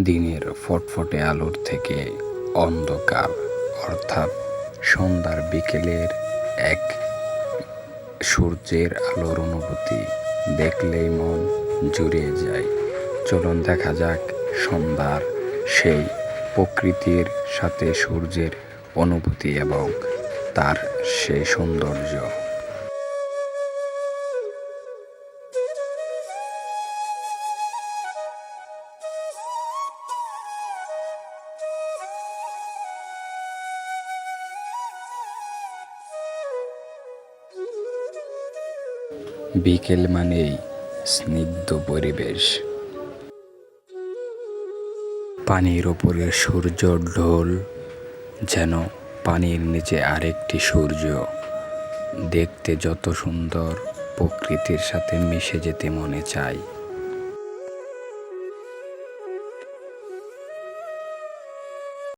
দিনের ফটফটে আলোর থেকে অন্ধকার, অর্থাৎ সন্ধ্যার বিকেলের এক সূর্যের আলোর অনুভূতি দেখলেই মন জুড়িয়ে যায়। চলুন দেখা যাক সন্ধ্যার সেই প্রকৃতির সাথে সূর্যের অনুভূতি এবং তার সেই সৌন্দর্য। বিকেল মানেই স্নিগ্ধ পরিবেশ, পানির ওপরে সূর্যর ঢোল যেন পানির নিচে আরেকটি সূর্য। দেখতে যত সুন্দর, প্রকৃতির সাথে মিশে যেতে মনে চায়।